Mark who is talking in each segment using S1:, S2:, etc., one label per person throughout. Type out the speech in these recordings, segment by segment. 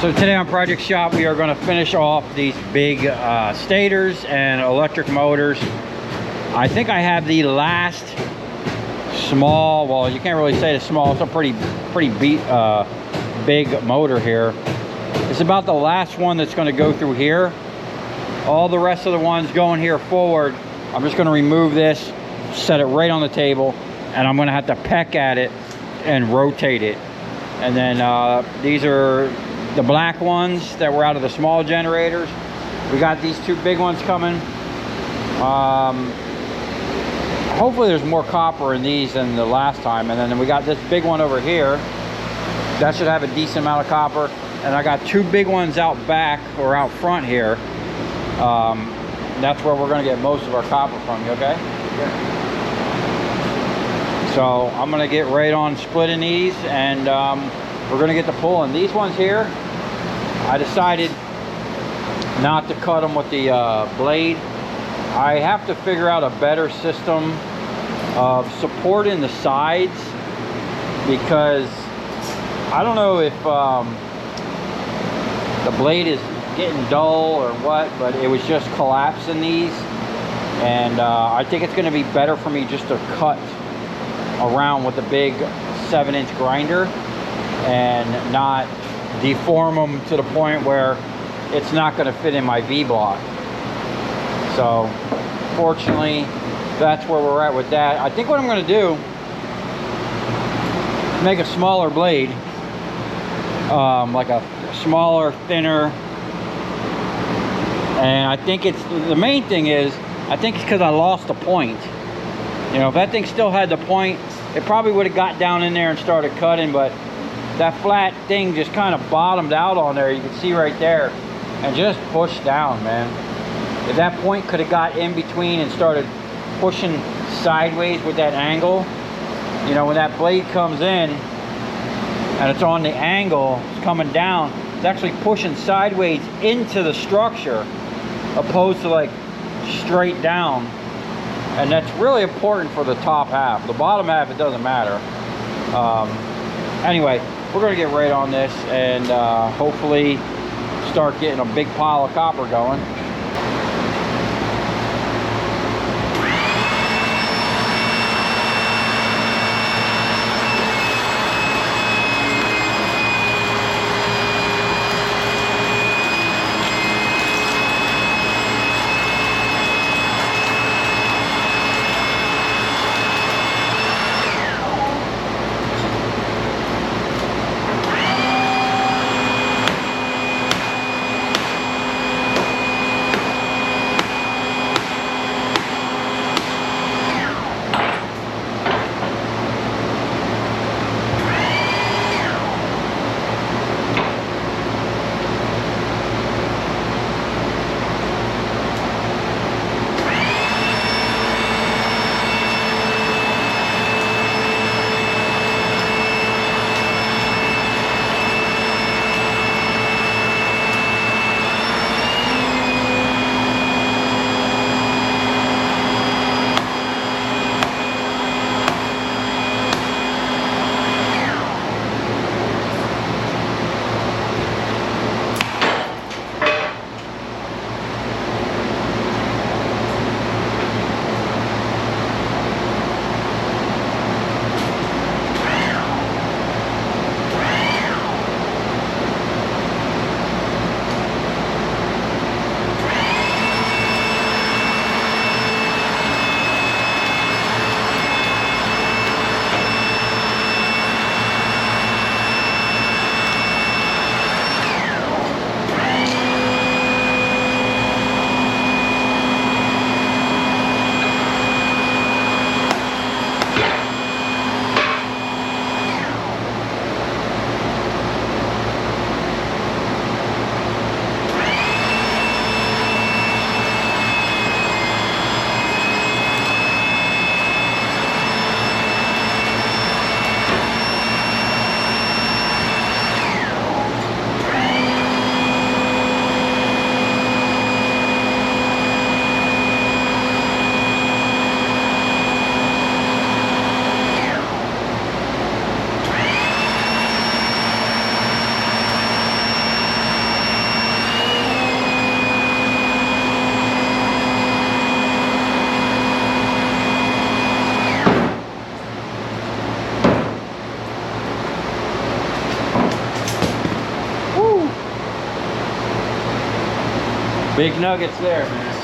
S1: So today on Project Shop, we are going to finish off these big stators and electric motors. I think I have the last small, well, you can't really say it's small, it's a pretty big motor here. It's about the last one that's going to go through here. All the rest of the ones going here forward, I'm just going to remove this, set it right on the table, and I'm going to have to peck at it and rotate it. And then these are the black ones that were out of the small generators. We got these two big ones coming. Hopefully there's more copper in these than the last time. And then we got this big one over here. That should have a decent amount of copper. And I got two big ones out back or out front here. That's where we're gonna get most of our copper from, you okay? Yeah. So I'm gonna get right on splitting these, and we're gonna get to pulling. These ones here, I decided not to cut them with the blade. I have to figure out a better system of supporting the sides, because I don't know if the blade is getting dull or what, but it was just collapsing these, and I think it's going to be better for me just to cut around with the big 7-inch grinder and not deform them to the point where it's not going to fit in my V-block. So fortunately, that's where we're at with that. I think what I'm going to do, make a smaller blade, like a smaller, thinner. And I think it's, the main thing is, I think it's because I lost the point. You know, if that thing still had the point, it probably would have got down in there and started cutting, but that flat thing just kind of bottomed out on there. You can see right there, and just pushed down, man. If that point could have got in between and started pushing sideways with that angle, you know, when that blade comes in and it's on the angle, it's coming down, it's actually pushing sideways into the structure opposed to like straight down. And that's really important for the top half. The bottom half, it doesn't matter. Anyway, we're gonna get right on this and hopefully start getting a big pile of copper going. Big nuggets there, man.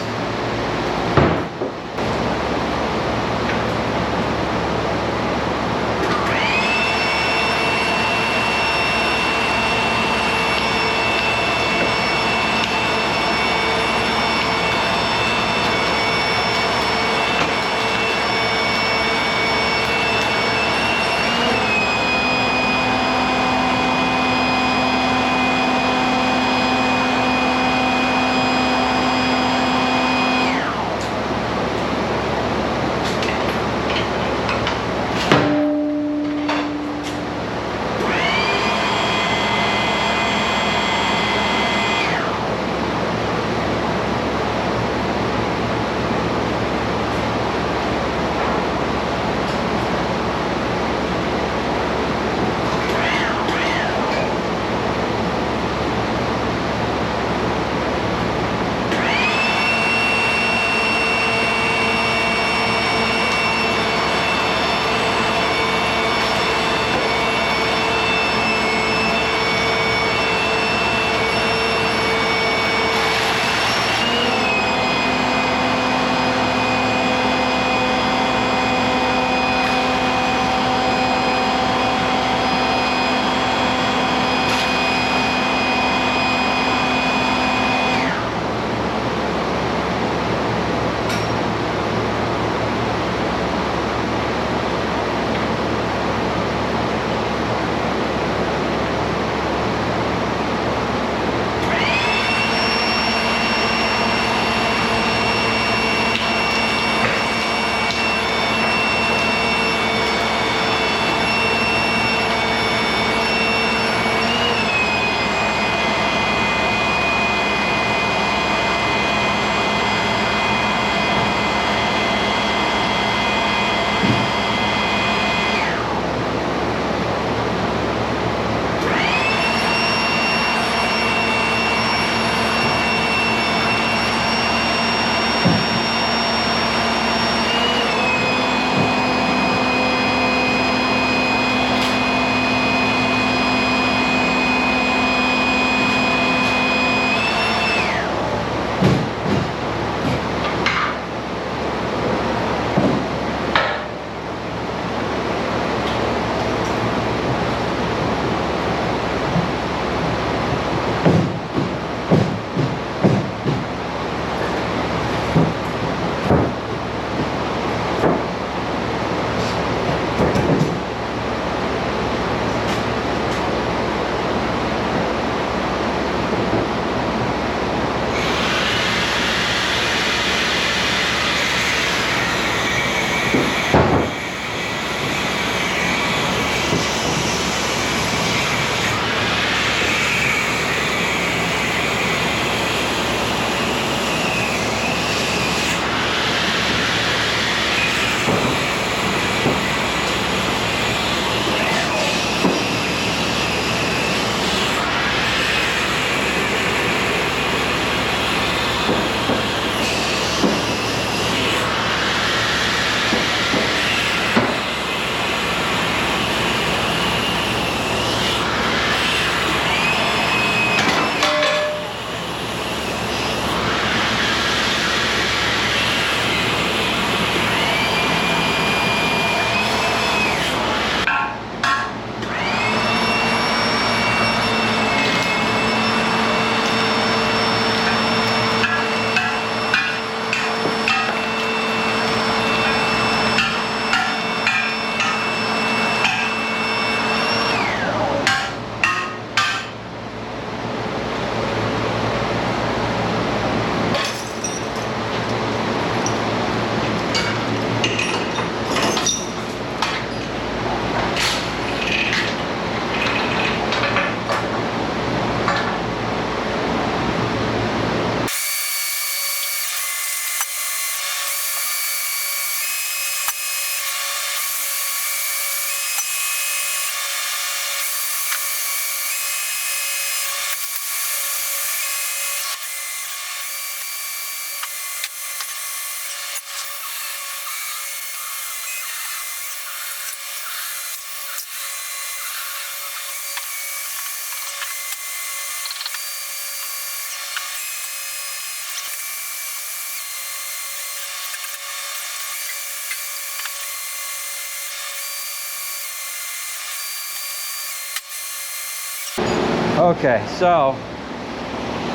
S1: Okay, so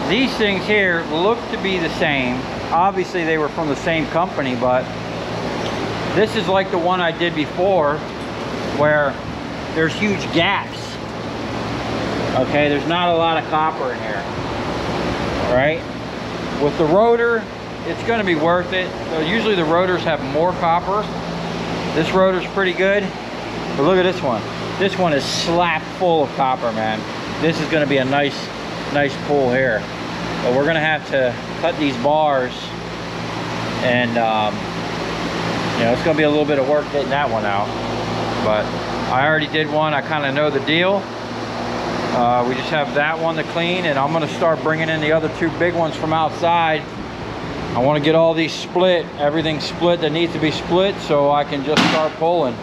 S1: these things here look to be the same. Obviously they were from the same company, but this is like the one I did before where there's huge gaps. Okay, there's not a lot of copper in here. All right, with the rotor, it's going to be worth it. So usually the rotors have more copper. This rotor's pretty good, but look at this one. This one is slap full of copper, man. This is going to be a nice pull here. But we're going to have to cut these bars, and you know, it's going to be a little bit of work getting that one out. But I already did one. I kind of know the deal. We just have that one to clean, and I'm going to start bringing in the other two big ones from outside. I want to get all these split, everything split that needs to be split, so I can just start pulling.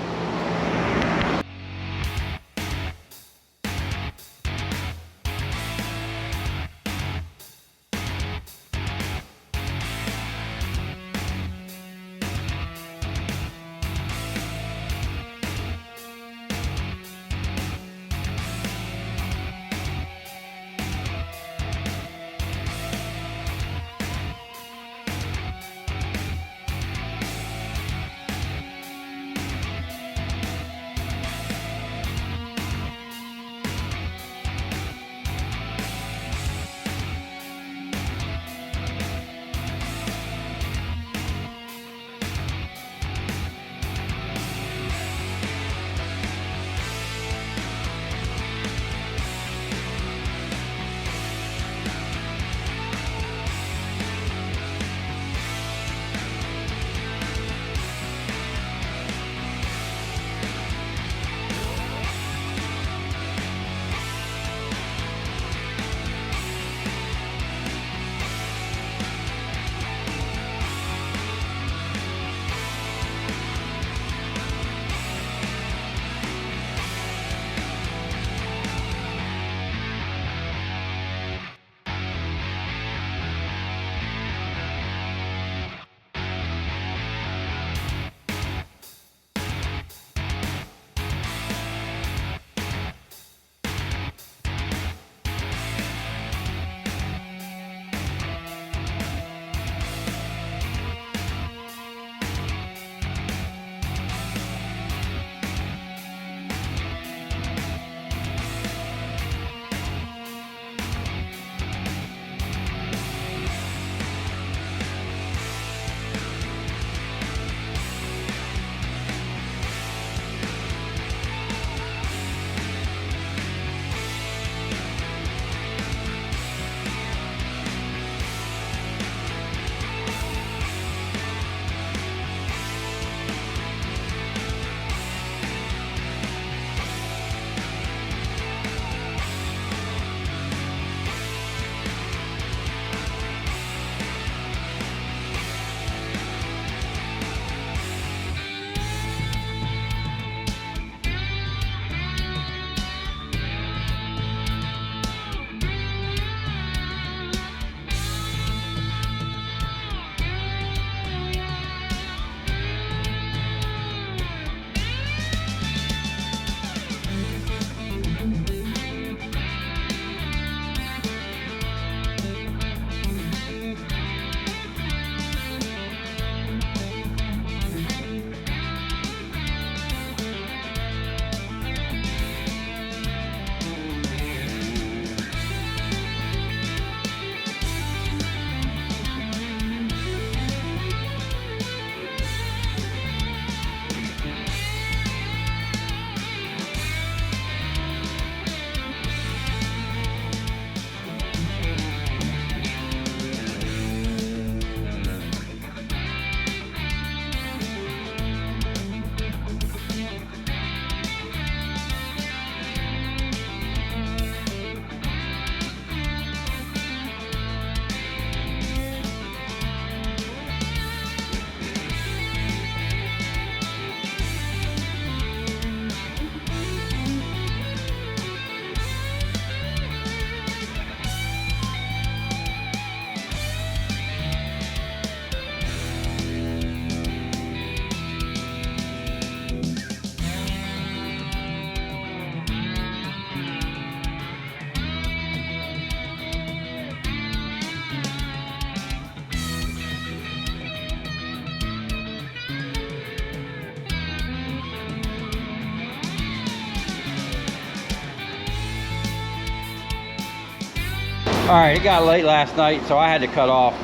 S1: All right, it got late last night, so I had to cut off.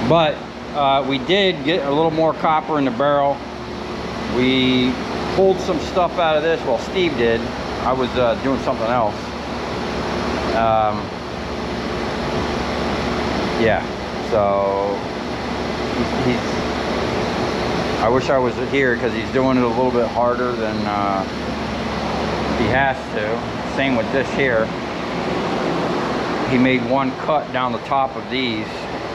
S1: But we did get a little more copper in the barrel. We pulled some stuff out of this. Well, Steve did. I was doing something else. Yeah, so he's I wish I was here because he's doing it a little bit harder than he has to. Same with this here. He made one cut down the top of these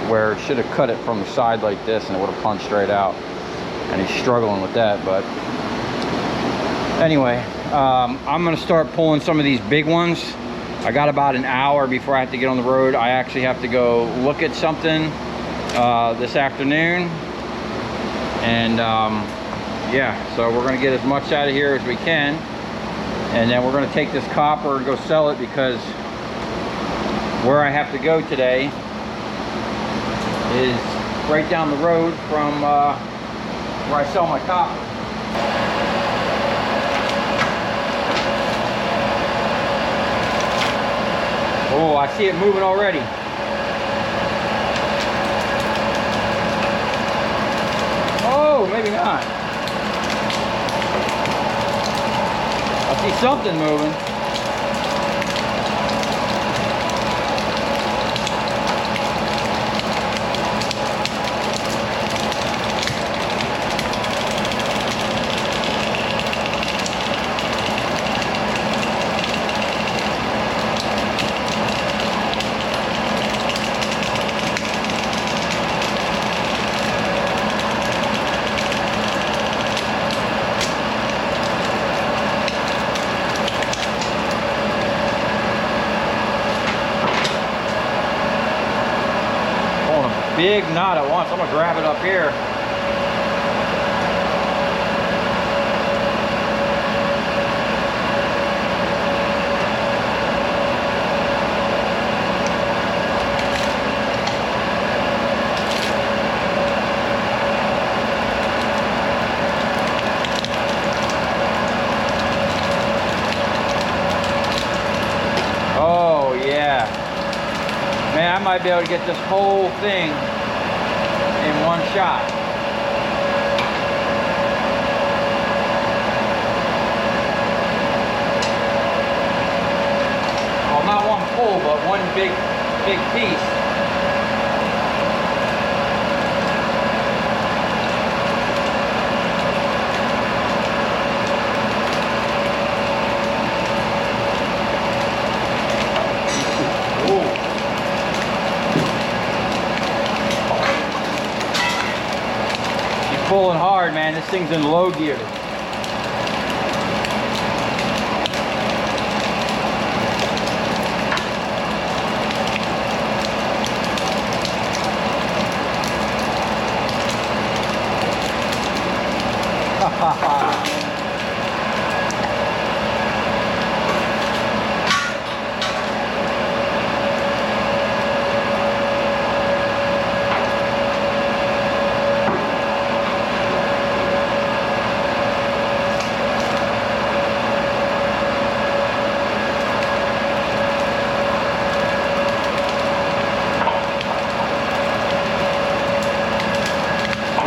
S1: where it should have cut it from the side like this and it would have punched straight out. And he's struggling with that, but anyway, I'm gonna start pulling some of these big ones. I got about an hour before I have to get on the road. I actually have to go look at something this afternoon. And yeah, so we're gonna get as much out of here as we can. And then we're gonna take this copper and go sell it because where I have to go today is right down the road from where I sell my copper. Oh, I see it moving already. Oh, maybe not. I see something moving. Big knot at once. I'm gonna grab it up here. Oh yeah. Man, I might be able to get this whole thing in one shot. Well, not one pull, but one big piece. Pulling hard, man. This thing's in low gear.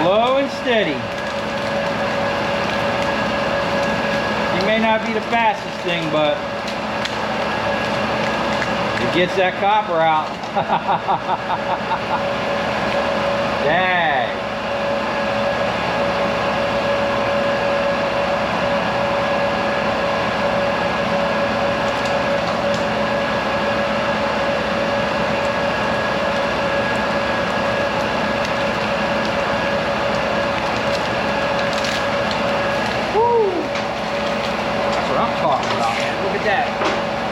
S1: Slow and steady. You may not be the fastest thing, but it gets that copper out. Dang.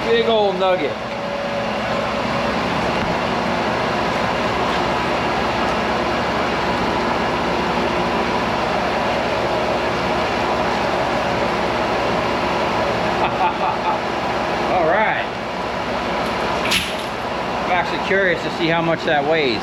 S1: Big old nugget. All right. I'm actually curious to see how much that weighs.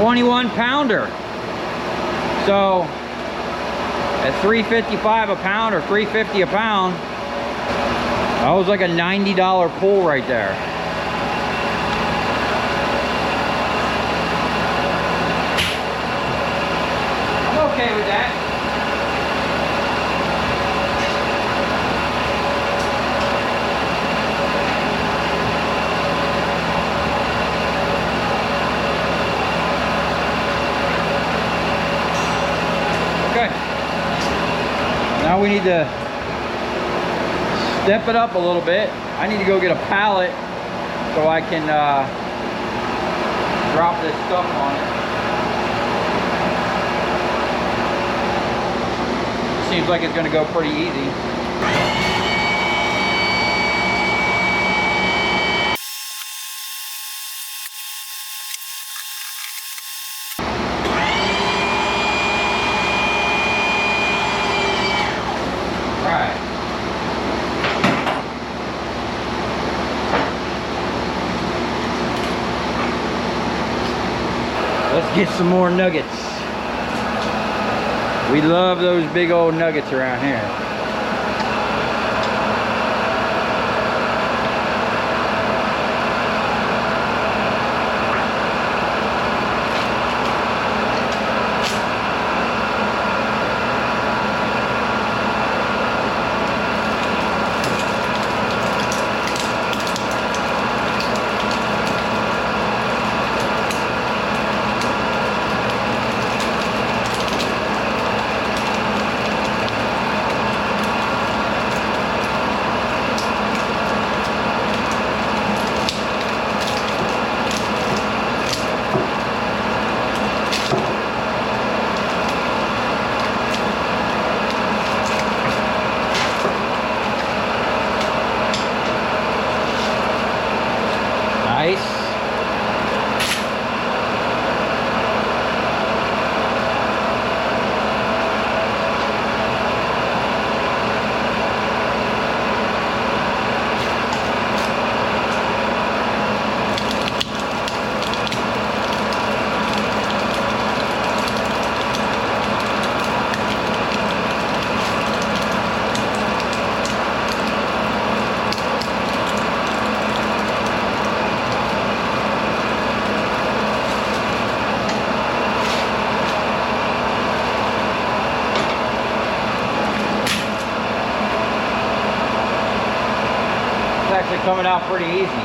S1: 21 pounder. So at $3.55 a pound or $3.50 a pound, that was like a $90 pull right there. I'm okay with that. Now we need to step it up a little bit. I need to go get a pallet so I can drop this stuff on it. Seems like it's going to go pretty easy. Let's get some more nuggets. We love those big old nuggets around here. Actually coming out pretty easy.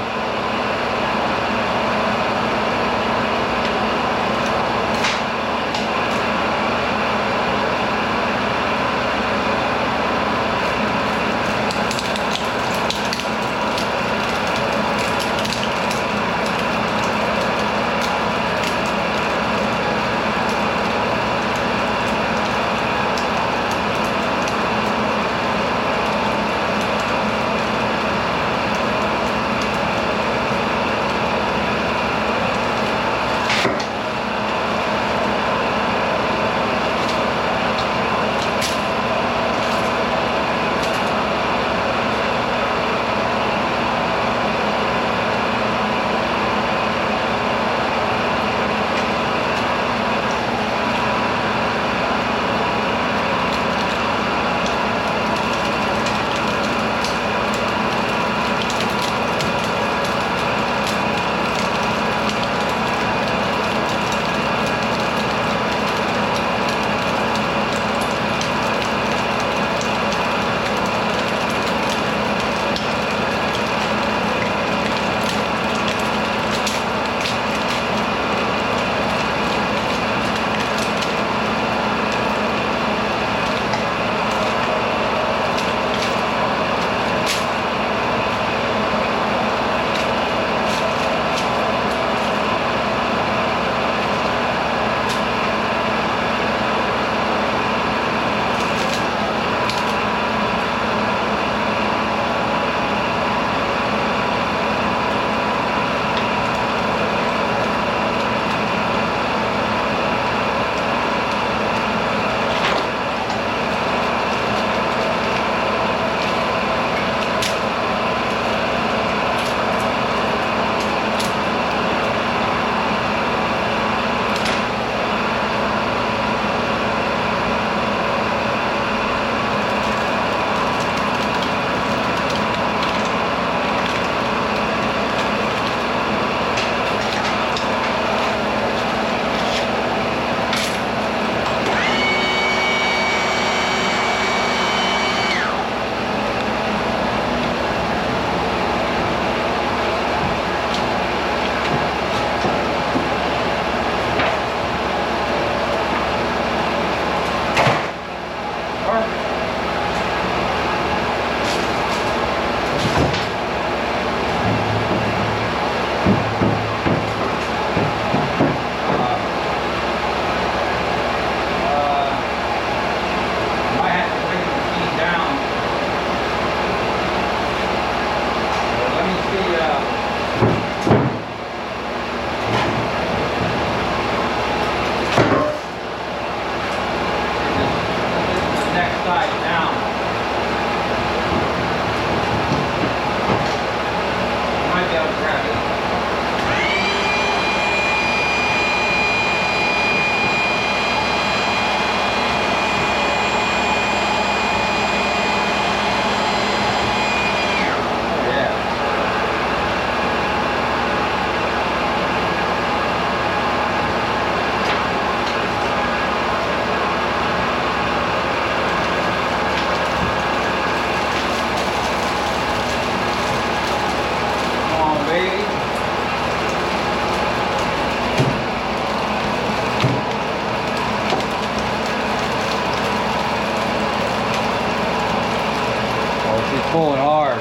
S1: Pulling hard.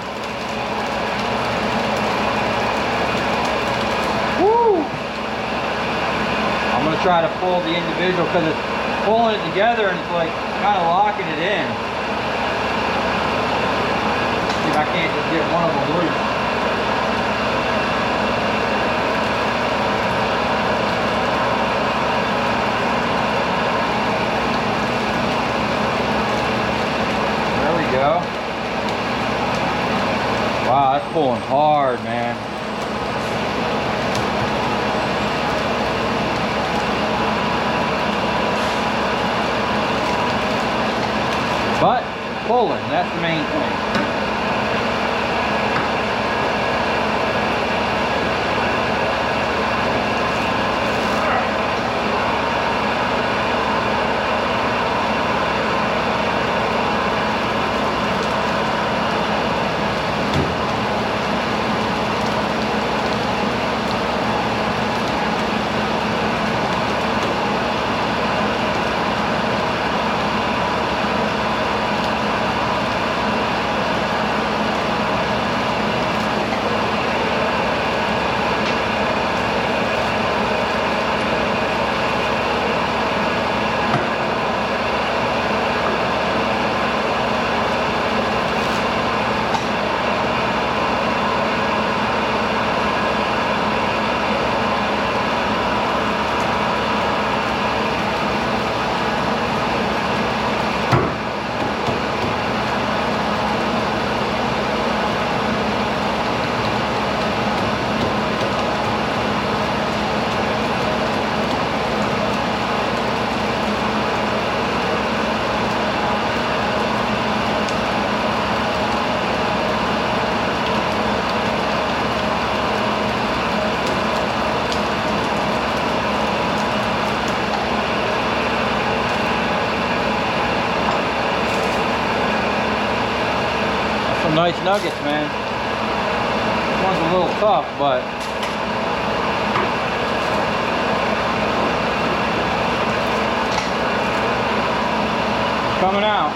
S1: Woo! I'm gonna try to pull the individual because it's pulling it together and it's like kind of locking it in. See if I can't just get one of them loose. There we go. Wow, that's pulling hard, man. But pulling, that's the main thing. Nice nuggets, man. This one's a little tough, but it's coming out.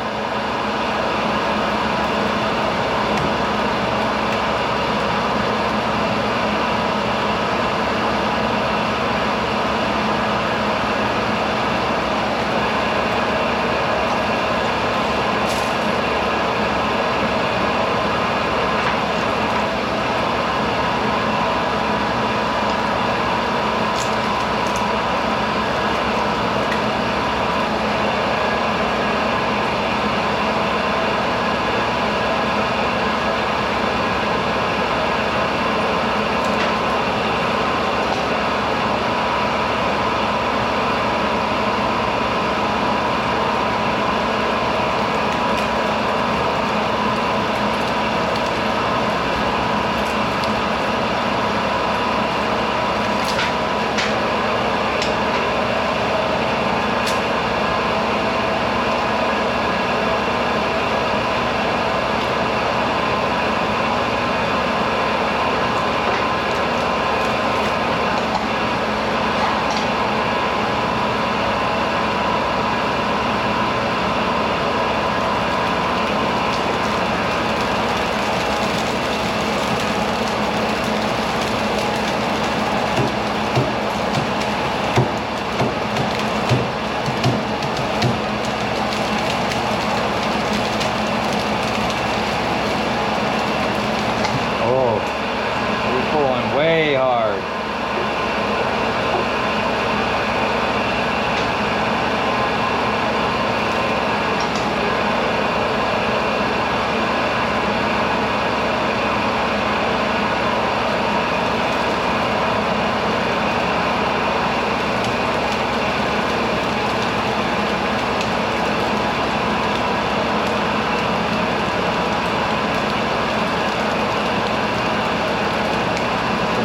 S1: Way hard.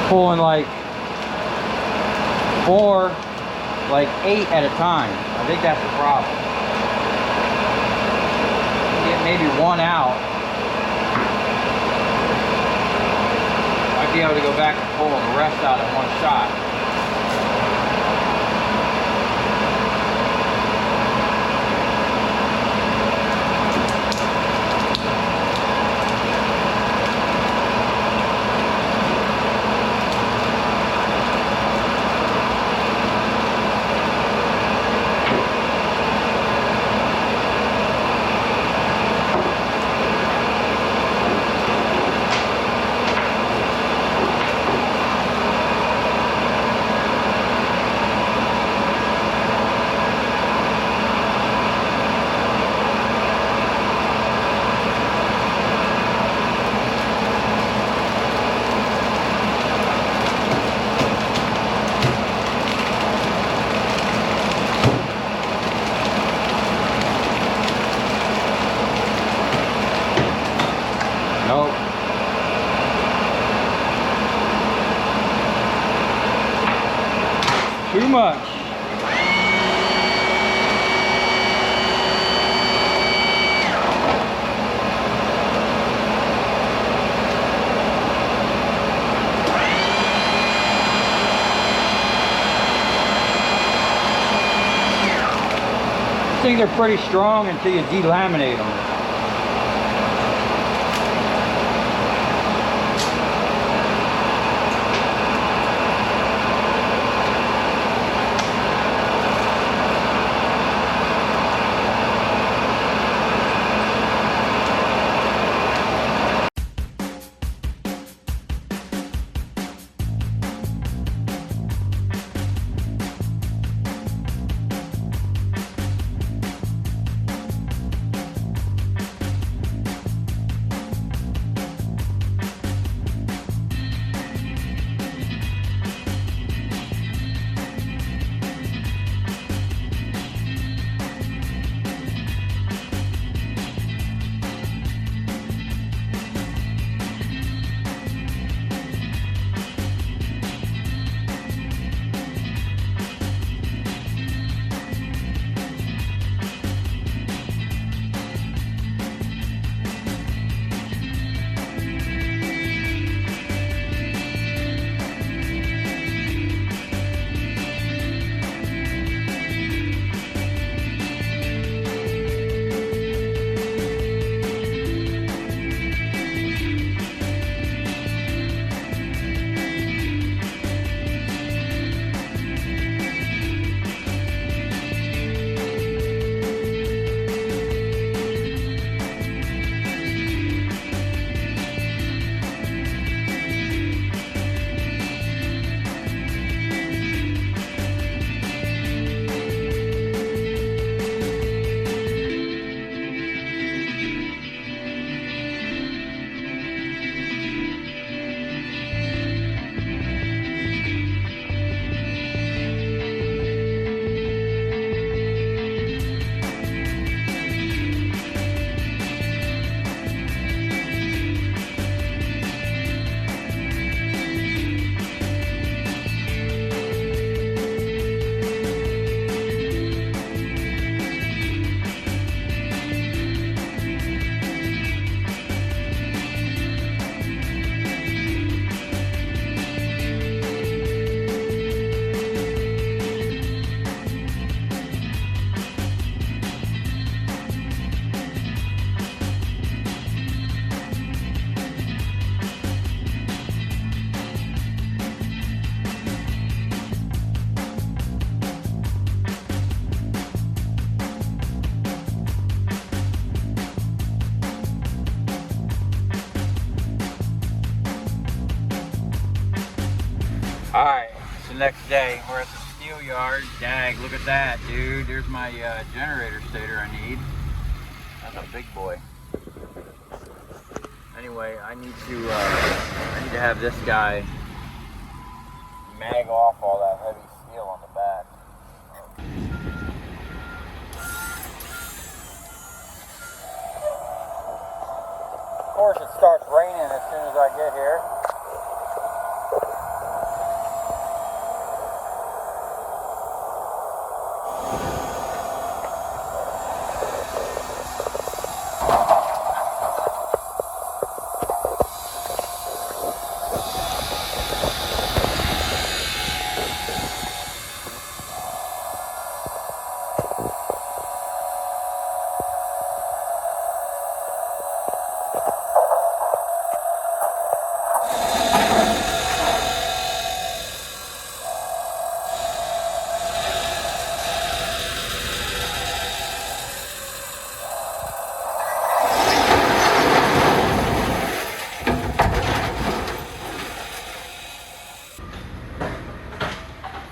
S1: Pulling like 4, like 8 at a time. I think that's the problem. Get maybe one out. Might be able to go back and pull the rest out in one shot. Nope. Too much. These things are pretty strong until you delaminate them. Alright, it's the next day. We're at the steel yard. Dag, look at that, dude. There's my generator stator I need. That's a big boy. Anyway, I need to have this guy mag off all that heavy steel on the back. Of course, it starts raining as soon as I get here.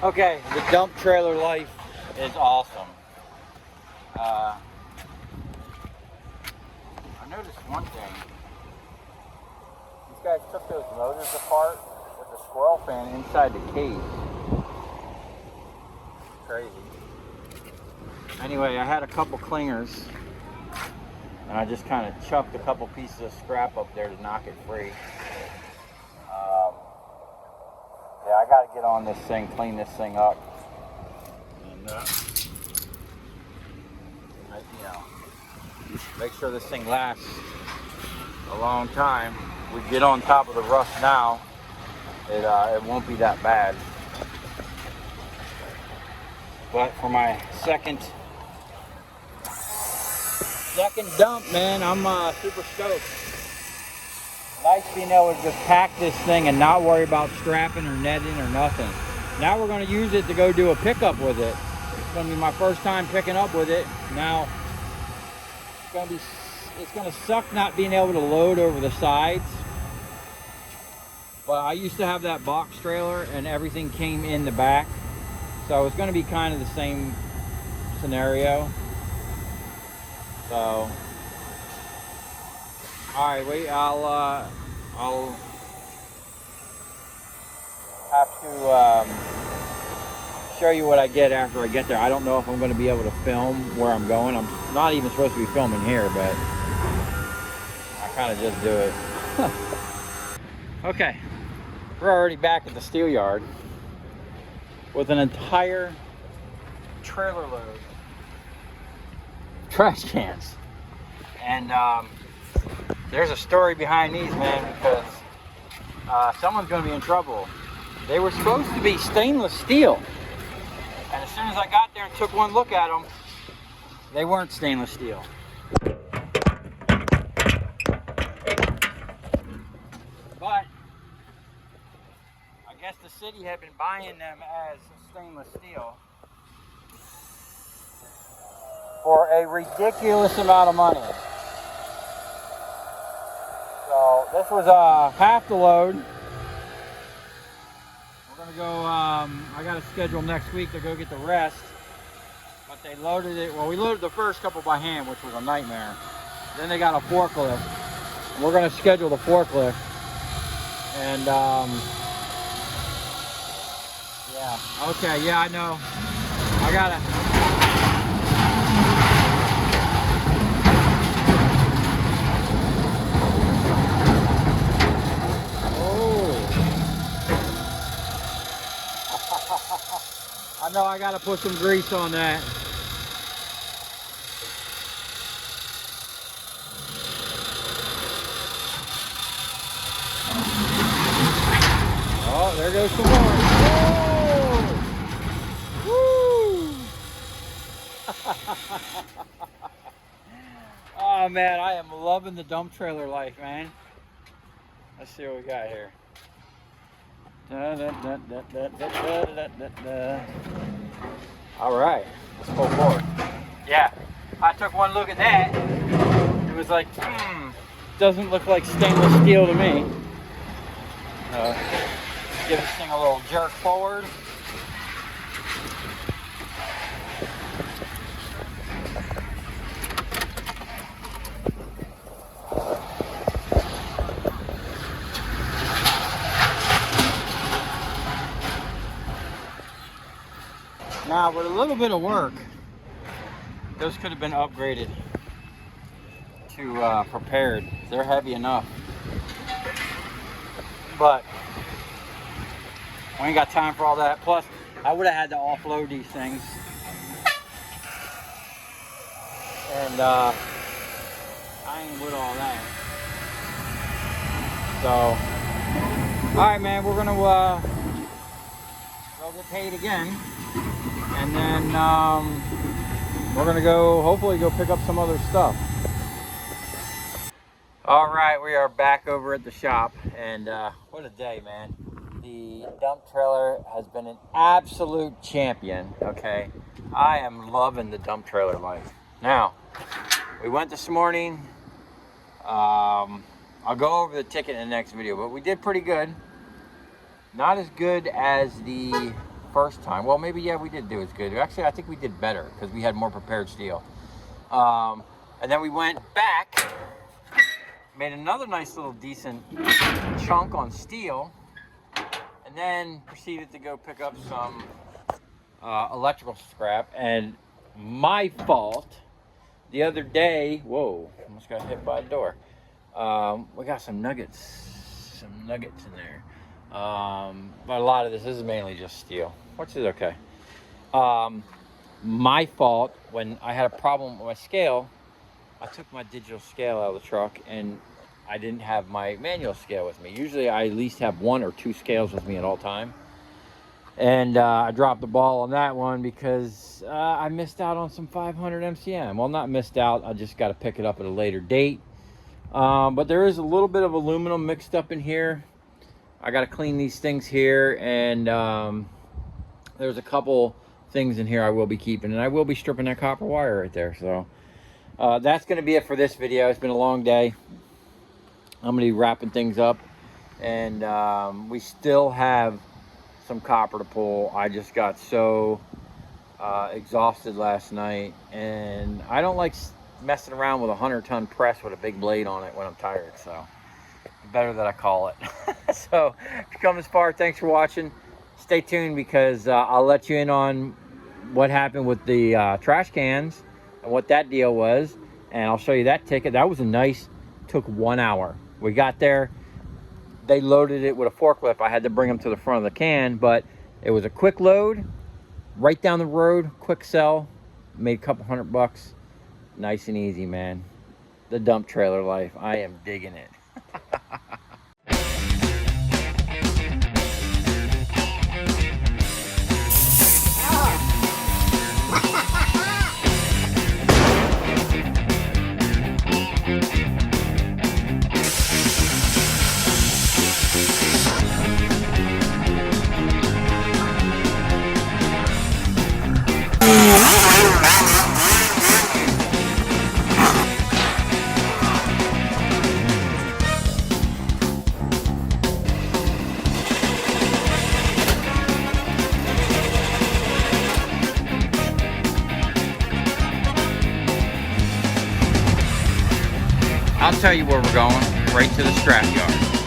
S1: Okay, the dump trailer life is awesome. I noticed one thing. These guys took those motors apart with the squirrel fan inside the case. Crazy. Anyway, I had a couple clingers and I just kind of chucked a couple pieces of scrap up there to knock it free. Yeah, I got to get on this thing, clean this thing up, and you know, make sure this thing lasts a long time. We get on top of the rust now, it won't be that bad. But for my second dump, man, I'm super stoked. Nice being able to just pack this thing and not worry about strapping or netting or nothing. Now we're going to use it to go do a pickup with it. It's going to be my first time picking up with it. Now it's going to suck not being able to load over the sides. But I used to have that box trailer and everything came in the back. So it's going to be kind of the same scenario. So, all right, wait, I'll have to show you what I get after I get there. I don't know if I'm going to be able to film where I'm going. I'm not even supposed to be filming here, but I kind of just do it. Okay, we're already back at the steel yard with an entire trailer load of trash cans. And there's a story behind these, man, because someone's going to be in trouble. They were supposed to be stainless steel. And as soon as I got there and took one look at them, they weren't stainless steel. But I guess the city had been buying them as stainless steel for a ridiculous amount of money. So this was half the load. We're gonna go, I got a schedule next week to go get the rest. But they loaded it, well, we loaded the first couple by hand, which was a nightmare. Then they got a forklift. And we're gonna schedule the forklift. And yeah, okay, yeah, I know. I gotta. I know I gotta put some grease on that. Oh, there goes some more. Whoa! Woo! Oh man, I am loving the dump trailer life, man. Let's see what we got here. All right, let's pull forward. Yeah, I took one look at that. It was like, doesn't look like stainless steel to me. Give this thing a little jerk forward. Now, with a little bit of work, those could have been upgraded to prepared. They're heavy enough. But we ain't got time for all that. Plus, I would have had to offload these things. And I ain't with all that. So, alright man, we're gonna go get paid again. And then we're gonna go, hopefully go pick up some other stuff. All right, we are back over at the shop, and what a day, man. The dump trailer has been an absolute champion, okay? I am loving the dump trailer life. Now, we went this morning. I'll go over the ticket in the next video, but we did pretty good. Not as good as the first time. Well, maybe, yeah, we did do as good. Actually, I think we did better because we had more prepared steel. And then we went back, made another nice little decent chunk on steel, and then proceeded to go pick up some electrical scrap. And my fault, the other day, whoa, almost got hit by a door. We got some nuggets in there. But a lot of this is mainly just steel, which is okay. My fault, when I had a problem with my scale, I took my digital scale out of the truck and I didn't have my manual scale with me. Usually I at least have 1 or 2 scales with me at all time. And I dropped the ball on that one because I missed out on some 500 MCM. Well, not missed out, I just got to pick it up at a later date. But there is a little bit of aluminum mixed up in here. I got to clean these things here, and there's a couple things in here I will be keeping, and I will be stripping that copper wire right there. So that's going to be it for this video. It's been a long day. I'm going to be wrapping things up, and we still have some copper to pull. I just got so exhausted last night, and I don't like messing around with a 100-ton press with a big blade on it when I'm tired, so better that I call it. So if you come this far, thanks for watching. Stay tuned, because I'll let you in on what happened with the trash cans and what that deal was, and I'll show you that ticket. That was a nice, took 1 hour. We got there, they loaded it with a forklift. I had to bring them to the front of the can, but it was a quick load, right down the road, quick sell, made a couple $100. Nice and easy, man. The dump trailer life. I am digging it. I'll tell you where we're going, right to the scrap yard.